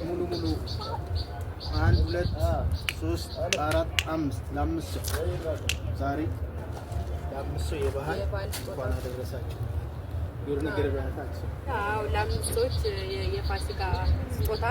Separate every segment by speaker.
Speaker 1: ሙሉ 1 2 3 4 5 ለአምስት ሰው ዛሬ ለአምስት ሰው የባህል እንኳን አደረሳችሁ። የሆነ ነገር ባያታችሁ
Speaker 2: ለአምስት ሰዎች የፋሲካ ስጦታ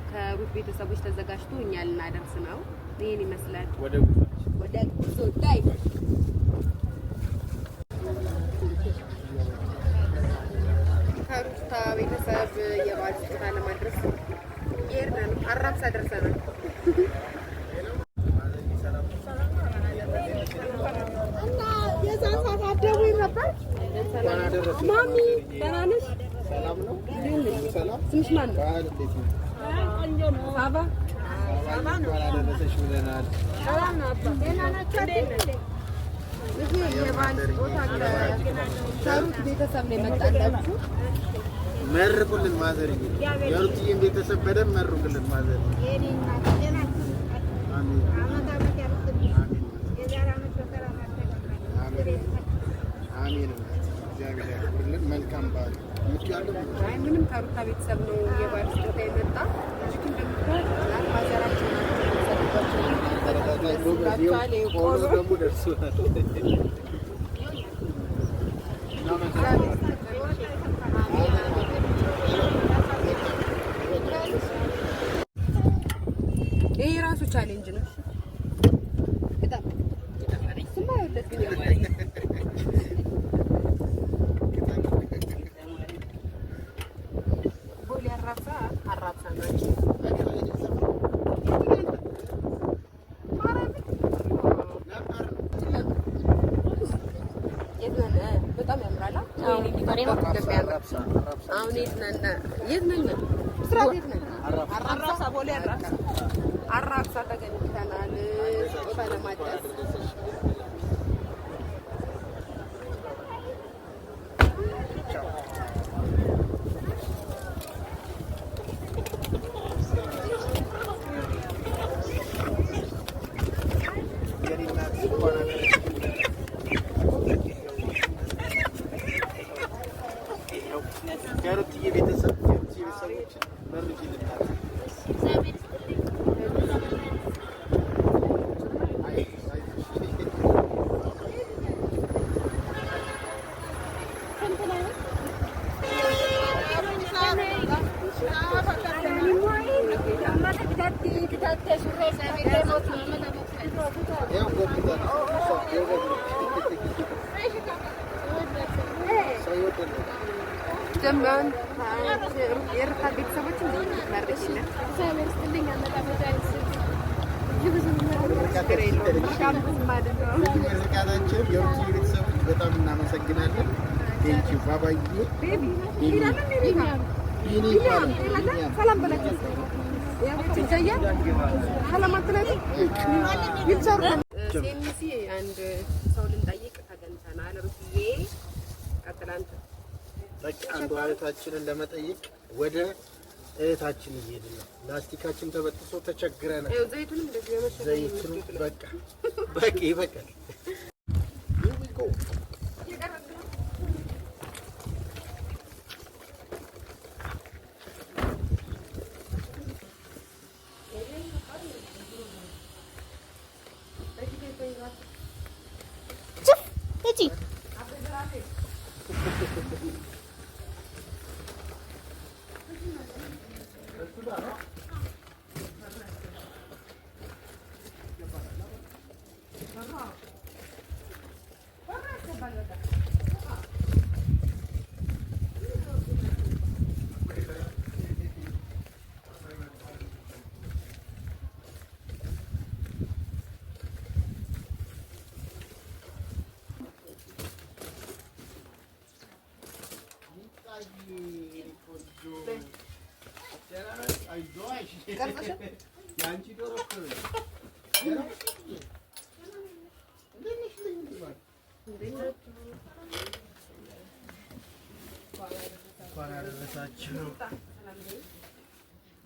Speaker 2: ከሩት ቤተሰቦች ተዘጋጅቶ እኛ ልናደርስ ነው። ይሄን ይመስላል። ወደ ጉዞ ላይ ከሩታ ቤተሰብ የባህል ስጦታ ለማድረስ ይሄን አራብሳ ደርሰናል። እና የዛሳት አደቡ ነበር። ማሚ ደህና ነሽ?
Speaker 1: ሰላም ነው። ሰላም
Speaker 2: ስምሽ ማን ነው? ቆንጆ ነው። ሳባ ነው።
Speaker 1: አደረሰሽ ብለናል።
Speaker 2: ሰላም ነው። አባ ደህና ናችሁ? ይሄ የባህል ስጦታ ከሩት ቤተሰብ ነው የመጣላችሁ።
Speaker 1: መርቁልን ማዘር የሩትዬን ቤተሰብ በደንብ መርቁልን ማዘር። አሜን። እግዚአብሔር ያክብርልን። መልካም በዓል።
Speaker 2: ምንም ከሩታ ቤተሰብ ነው የባህል ስጦታ የመጣ ማዘራችን ይሄ ራሱ ቻሌንጅ ነው። በጣም ያምራል። አሁን የት ነን? ስራት የት ነን? አራብሳ ቦሌ አራብሳ ተገኝተናል ስጦታ ለማድረስ። ጀምራን የሩታ ቤተሰቦች እንደምትመርሽ ነው።
Speaker 1: በጣም እናመሰግናለን። ቴንኪው ባባዬ።
Speaker 2: ሰላም በላቸው። ሴሚሲ አንድ ሰው ልንጠይቅ ተገኝተናል። ሩትዬ ቀጥላንተ
Speaker 1: በቃ አንዱ እህታችንን ለመጠየቅ ወደ እህታችን እየሄድን ነው። ላስቲካችን ተበጥሶ ተቸግረናል።
Speaker 2: ዘይቱንም እንደዚህ በመሸጥ
Speaker 1: ዘይቱን በቃ ይበቃል።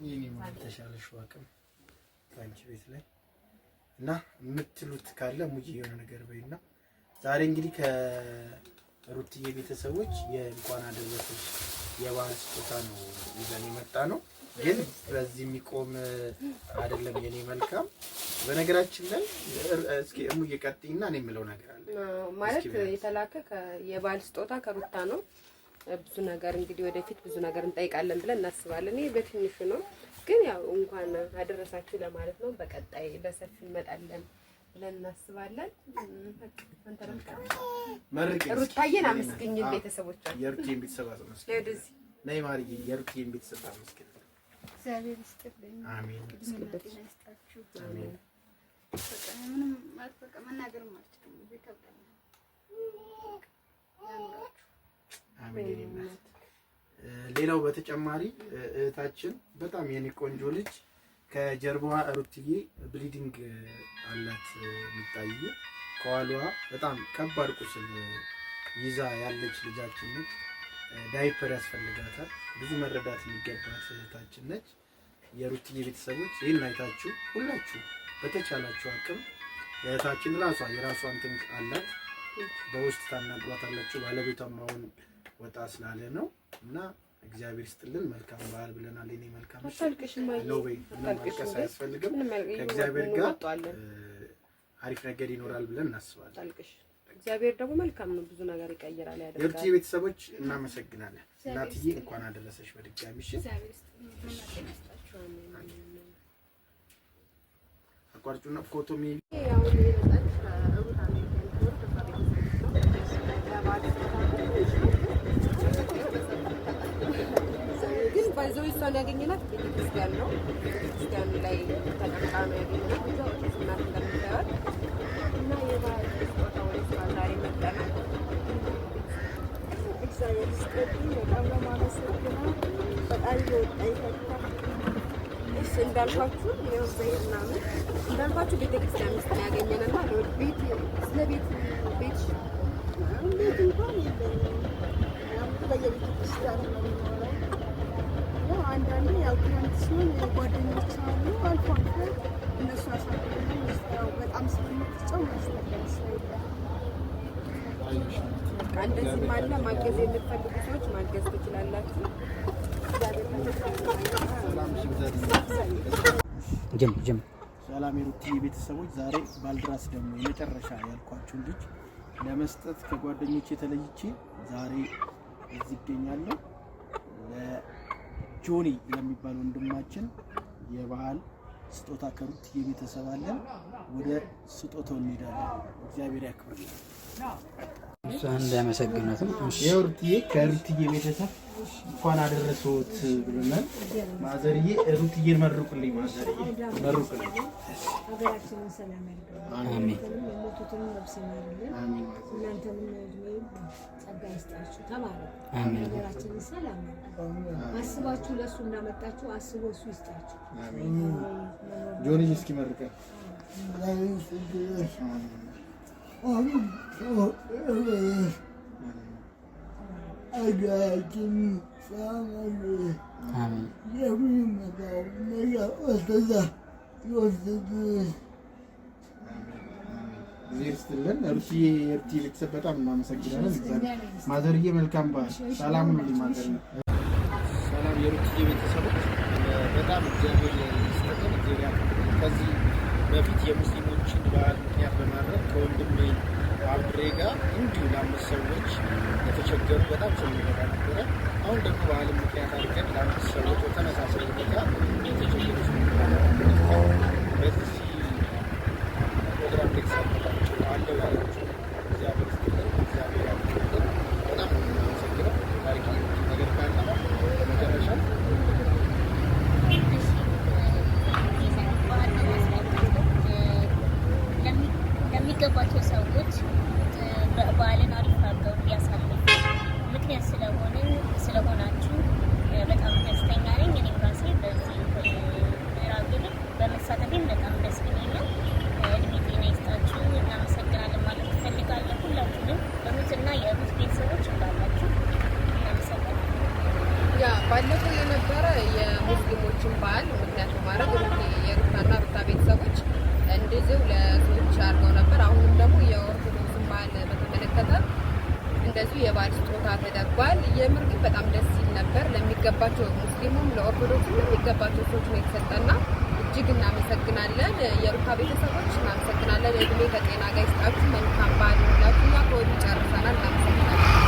Speaker 1: ይሄን የማልተሻለሽ አቅም ታንቺ ቤት ላይ እና የምትሉት ካለ ሙጂ የሆነ ነገር በይና ዛሬ እንግዲህ ሩትዬ ቤተሰቦች የእንኳን አደረሰሽ የበዓል ስጦታ ነው ይዘን የመጣ ነው። ግን በዚህ የሚቆም አይደለም የኔ መልካም። በነገራችን ላይ እስኪ እሙዬ ቀጥይና እኔ የምለው ነገር አለ
Speaker 2: ማለት የተላከ የበዓል ስጦታ ከሩታ ነው። ብዙ ነገር እንግዲህ ወደፊት ብዙ ነገር እንጠይቃለን ብለን እናስባለን። ይሄ በትንሹ ነው፣ ግን ያው እንኳን አደረሳችሁ ለማለት ነው። በቀጣይ በሰፊ እንመጣለን ብለን እናስባለን። ሩታዬን አመስግኝ ቤተሰቦቿን።
Speaker 1: የሩታዬን ቤተሰብ አመስግኝ። ነይ ማርዬ፣ የሩታዬን ቤተሰብ አመስግኝ።
Speaker 3: እግዚአብሔር ይስጥልኝ።
Speaker 1: አሜን።
Speaker 3: ይስጣችሁ። አሜን። በቃ ምንም ማለት በቃ መናገር ማለት ነው። ይከብዳል።
Speaker 1: አሜን። ሌላው በተጨማሪ እህታችን በጣም የኔ ቆንጆ ልጅ ከጀርባዋ ሩትዬ ብሊዲንግ አላት የሚታይ ከኋላዋ በጣም ከባድ ቁስል ይዛ ያለች ልጃችን ነች። ዳይፐር ያስፈልጋታል። ብዙ መረዳት የሚገባት እህታችን ነች። የሩትዬ ቤተሰቦች ይህን አይታችሁ ሁላችሁ በተቻላችሁ አቅም እህታችን የራሷ እንትን አላት፣ በውስጥ ታናግሯታላችሁ። ባለቤቷም አሁን ወጣ ስላለ ነው እና እግዚአብሔር ይስጥልን። መልካም በዓል ብለናል። እኔ መልካም ማልቀስ አያስፈልግም። ከእግዚአብሔር ጋር አሪፍ ነገር ይኖራል ብለን እናስባለን።
Speaker 2: እግዚአብሔር ደግሞ መልካም ነው፣ ብዙ ነገር ይቀይራል፣ ያደርጋል።
Speaker 1: የሩትዬ ቤተሰቦች እናመሰግናለን። እናትዬ እንኳን አደረሰሽ በድጋሚ። እሺ አቋርጩና ፎቶ ሜቢ ግን ባይዘው ይሳን ያገኘናት ቤተክርስቲያን ነው። ቤተክርስቲያን ላይ ተቀምጣ ነው ያገኘናት። እዛው እናት እንደምታዩት እና የበዓል ስጦታ ወይስ ዛሬ መጣና እግዚአብሔር ይስጥልኝ። በጣም ነው የማመሰግነው። በጣም ይወጣ ይፈታል። እሺ እንዳልኳችሁ ነው ዘይናምን እንዳልኳችሁ ቤተክርስቲያን ውስጥ ነው ያገኘናና ቤት ስለ ቤት እንኳን የለኝም። በየቤተ ክርስቲያኑ ነው የሚኖረው። ያው አንዳንዴ ያው ክረምት ሲሆን ጓደኞች አሉ አልፎ አልፎ እነሱ አሳድረው ያው በጣም ስለምትጫው ማስተካከል ስለሌለ እንደዚህ ማለ ማገዝ የምትፈልጉ ሰዎች ማገዝ ትችላላችሁ። ሰላም የሩትዬ ቤተሰቦች፣ ዛሬ ባልድራስ ደግሞ የመጨረሻ ያልኳችሁን ልጅ ለመስጠት ከጓደኞቼ ተለይቼ ዛሬ እዚህ ይገኛለሁ። ለጆኒ ለሚባል ወንድማችን የበዓል ስጦታ ከሩትዬ ቤተሰብ አለን። ወደ ስጦታው እንሄዳለን። እግዚአብሔር ያክብርልን።
Speaker 4: እንዳመሰግኑትም
Speaker 1: የሩትዬ ከሩትዬ ቤተሰብ እንኳን አደረሰዎት ብለናል። ማዘርዬ ሩትዬን መርቁልኝ። ማዘርዬ መርቁልኝ።
Speaker 5: ሀገራችንን ሰላም ያድርግልን።
Speaker 4: አሜን።
Speaker 5: የሞቱትን ነፍስ ይማርልን።
Speaker 1: አሜን።
Speaker 5: እናንተንም እድሜ ጸጋ ይስጣችሁ። ተባረኩ።
Speaker 4: አሜን።
Speaker 5: ሀገራችንን ሰላም ያድርግልን። አስባችሁ ለእሱ እንዳመጣችሁ አስቦ እሱ ይስጣችሁ።
Speaker 1: አሜን። ጆኒ እስኪ መርቀን ስትልን ሩትዬ የሩትዬ ቤተሰብ በጣም እናመሰግናለን። ማዘርዬ መልካም በዓል። ሰላም ነው ማዘር። ሰላም የሩትዬ ቤተሰቦች በጣም እግዚአብሔር ይስጥልን። እግዚአብሔር ከዚህ በፊት የሙስሊሞችን በዓል ምክንያት በማድረግ ከወንድሜ አብሬ ጋር እንዲሁ ለአምስት ሰዎች የተቸገሩ በጣም ስንረዳ ነበረ። አሁን ደግሞ በዓልን ምክንያት አድርገን ለአምስት ሰዎች በተመሳሳይ ሁኔታ የተቸገሩ በዚህ ፕሮግራም የተሳተፋችሁ አለው ያላችሁ እግዚአብሔር ይስጥልን። እግዚአብሔር ያክብርልን። በጣም ነው የምናመሰግነው። ታሪክ ነገር ካለ መጨረሻ
Speaker 6: ለሚገባቸው ሰዎች በዓልን አሪፍ አድርገው እንዲያሳልፉ ምክንያት ስለሆናችሁ በጣም ደስተኛ ነኝ። እኔም ራሴ በዚህ ምዕራብ ግብር በመሳተፌም በጣም ደስ ብሎኛል። እድሜ ጤና ይስጣችሁ። እናመሰግናለን ማለት እፈልጋለሁ። ሁላችሁንም በሩትና የሩት ቤተሰቦች እንዳላችሁ እናመሰግናለን።
Speaker 2: ያ ባለፈው የነበረ የሙስሊሞችን በዓል ምክንያት በማድረግ የሩታና ሩታ ቤተሰቦች እንደዚሁ ለሰዎች አድርገው ነበር። አሁንም ደግሞ የኦርቶዶክስን በዓል በተመለከተ እንደዚሁ የባል ስጦታ ተደርጓል። የምር ግን በጣም ደስ ይል ነበር። ለሚገባቸው ሙስሊሙም ለኦርቶዶክስም ለሚገባቸው ሰዎች ነው የተሰጠና እጅግ እናመሰግናለን። የሩታ ቤተሰቦች እናመሰግናለን። እድሜ ከጤና ጋር ይስጣችሁ። መልካም በዓል ይሁንላችሁ። እኛ ከወዲሁ ጨርሰናል። እናመሰግናለን።